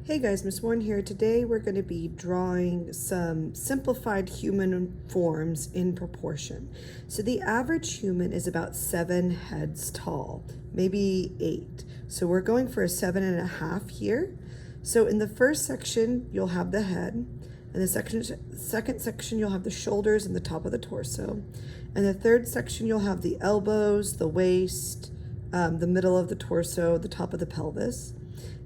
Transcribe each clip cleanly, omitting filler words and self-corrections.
Hey guys, Miss Warren here. Today we're going to be drawing some simplified human forms in proportion. So the average human is about 7 heads tall, maybe 8. So we're going for a 7.5 here. So in the first section, you'll have the head. In the second section, you'll have the shoulders and the top of the torso. In the third section, you'll have the elbows, the waist, the middle of the torso, the top of the pelvis.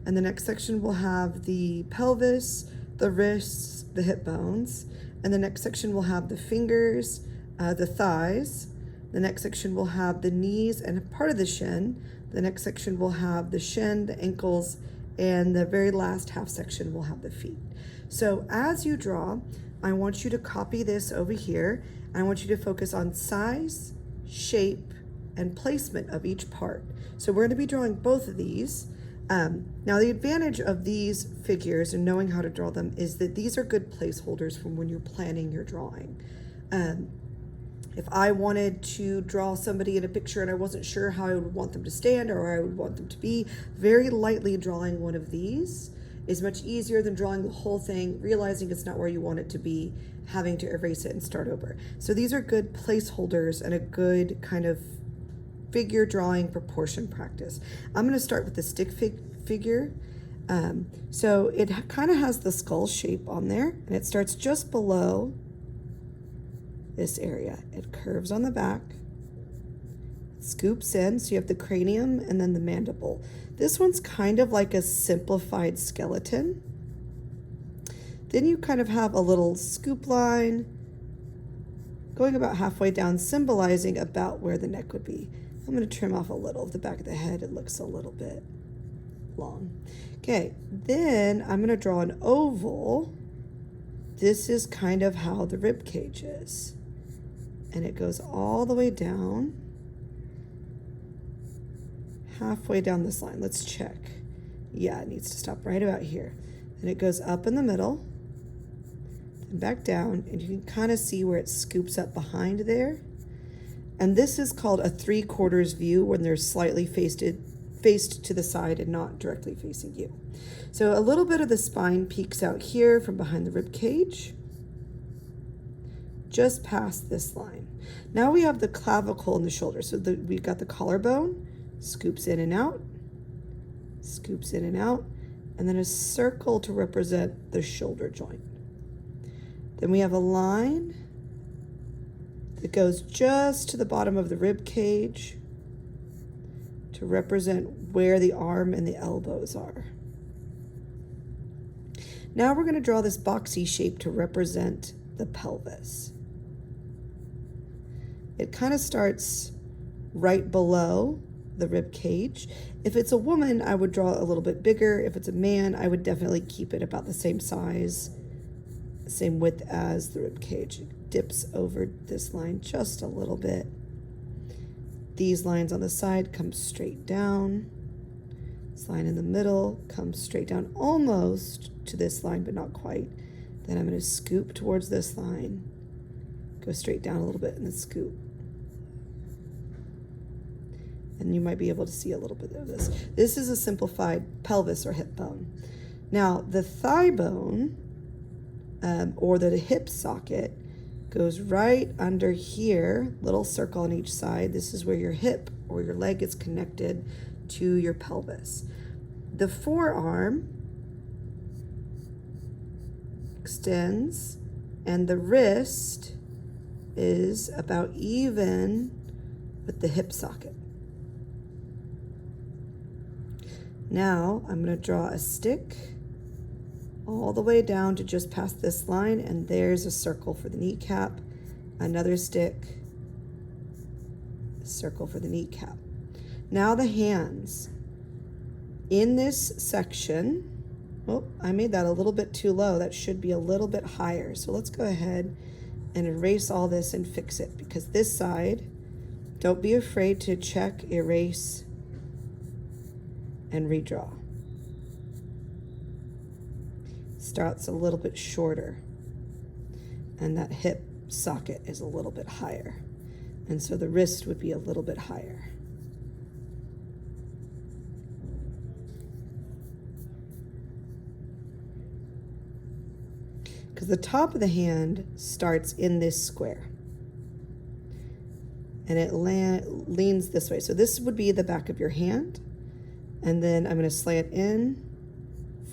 And the next section will have the pelvis, the wrists, the hip bones. And the next section will have the fingers, the thighs. The next section will have the knees and part of the shin. The next section will have the shin, the ankles, and the very last half section will have the feet. So as you draw, I want you to copy this over here. I want you to focus on size, shape, and placement of each part. So we're going to be drawing both of these. Now the advantage of these figures and knowing how to draw them is that these are good placeholders from when you're planning your drawing. If I wanted to draw somebody in a picture and I wasn't sure how I would want them to stand or I would want them to be, very lightly drawing one of these is much easier than drawing the whole thing, realizing it's not where you want it to be, having to erase it and start over. So these are good placeholders and a good kind of figure drawing proportion practice. I'm going to start with the stick figure. So it kind of has the skull shape on there, and it starts just below this area. It curves on the back, scoops in, so you have the cranium and then the mandible. This one's kind of like a simplified skeleton. Then you kind of have a little scoop line going about halfway down, symbolizing about where the neck would be. I'm going to trim off a little of the back of the head. It looks a little bit long. Okay, then I'm going to draw an oval. This is kind of how the rib cage is. And it goes all the way down, halfway down this line. Let's check. Yeah, it needs to stop right about here. And it goes up in the middle and back down, and you can kind of see where it scoops up behind there. And this is called a 3/4 view when they're slightly faced to the side and not directly facing you. So a little bit of the spine peeks out here from behind the rib cage, just past this line. Now we have the clavicle and the shoulder. So we've got the collarbone, scoops in and out, scoops in and out, and then a circle to represent the shoulder joint. Then we have a line that goes just to the bottom of the rib cage to represent where the arm and the elbows are. Now we're going to draw this boxy shape to represent the pelvis. It kind of starts right below the rib cage. If it's a woman, I would draw a little bit bigger. If it's a man, I would definitely keep it about the same size, same width as the rib cage. It dips over this line just a little bit. These lines on the side come straight down. This line in the middle comes straight down almost to this line, but not quite. Then I'm going to scoop towards this line, go straight down a little bit, and then scoop. And you might be able to see a little bit of this. This is a simplified pelvis or hip bone. Now, the thigh bone, or the hip socket, goes right under here, little circle on each side. This is where your hip or your leg is connected to your pelvis. The forearm extends, and the wrist is about even with the hip socket. Now I'm going to draw a stick all the way down to just past this line, and there's a circle for the kneecap, another stick, a circle for the kneecap. Now the hands. In this section, oh, I made that a little bit too low. That should be a little bit higher. So let's go ahead and erase all this and fix it, because this side, don't be afraid to check, erase, and redraw. Starts a little bit shorter, and that hip socket is a little bit higher, and so the wrist would be a little bit higher. because the top of the hand starts in this square. And it leans this way. So this would be the back of your hand. And then I'm going to slant in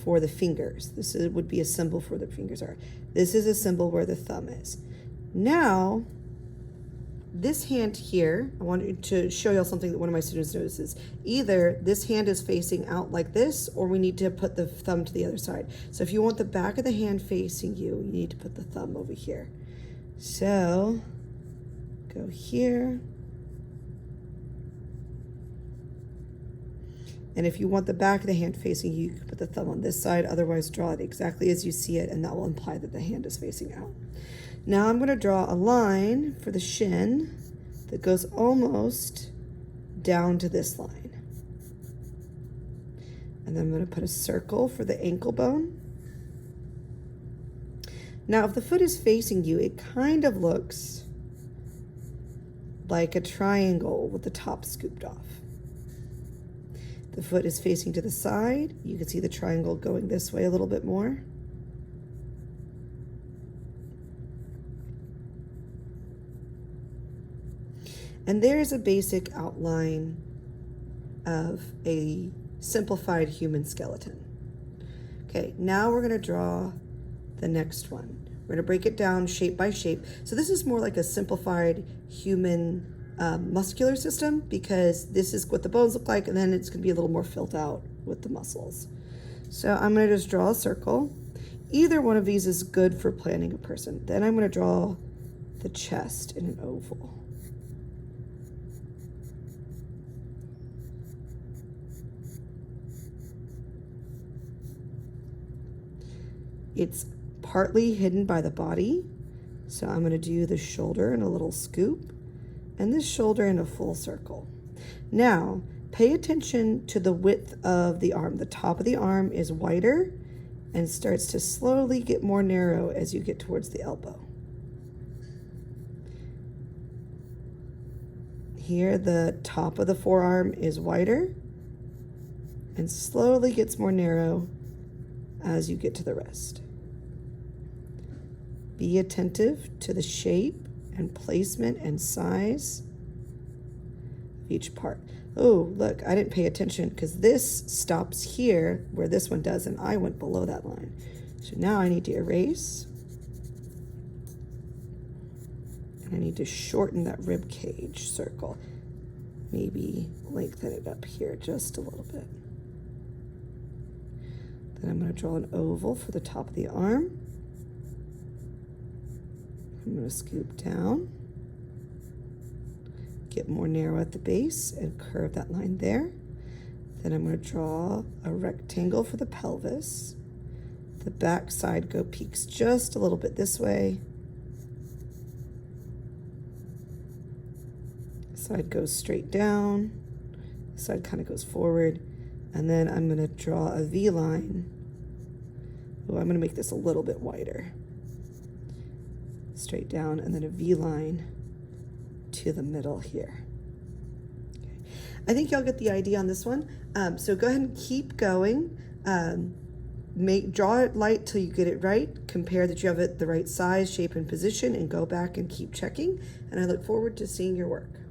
for the fingers. Would be a symbol for the fingers are. This is a symbol where the thumb is. Now, this hand here, I wanted to show y'all something that one of my students notices. Either this hand is facing out like this, or we need to put the thumb to the other side. So if you want the back of the hand facing you, you need to put the thumb over here. So, go here. And if you want the back of the hand facing you, you can put the thumb on this side. Otherwise, draw it exactly as you see it, and that will imply that the hand is facing out. Now I'm going to draw a line for the shin that goes almost down to this line. And then I'm going to put a circle for the ankle bone. Now, if the foot is facing you, it kind of looks like a triangle with the top scooped off. The foot is facing to the side. You can see the triangle going this way a little bit more. And there's a basic outline of a simplified human skeleton. Okay, now we're gonna draw the next one. We're gonna break it down shape by shape. So this is more like a simplified human muscular system, because this is what the bones look like, and then it's going to be a little more filled out with the muscles. So I'm going to just draw a circle. Either one of these is good for planning a person. Then I'm going to draw the chest in an oval. It's partly hidden by the body, so I'm going to do the shoulder in a little scoop, and this shoulder in a full circle. Now, pay attention to the width of the arm. The top of the arm is wider and starts to slowly get more narrow as you get towards the elbow. Here, the top of the forearm is wider and slowly gets more narrow as you get to the wrist. Be attentive to the shape and placement and size of each part. Oh, look, I didn't pay attention because this stops here where this one does, and I went below that line. So now I need to erase. And I need to shorten that rib cage circle. Maybe lengthen it up here just a little bit. Then I'm going to draw an oval for the top of the arm. I'm going to scoop down, get more narrow at the base, and curve that line there. Then I'm going to draw a rectangle for the pelvis. The back side peeks just a little bit this way. Side goes straight down. Side kind of goes forward. And then I'm going to draw a V line. Oh, I'm going to make this a little bit wider. Straight down, and then a V line to the middle here. Okay. I think y'all get the idea on this one. So go ahead and keep going. Draw it light till you get it right. Compare that you have it the right size, shape, and position, and go back and keep checking. And I look forward to seeing your work.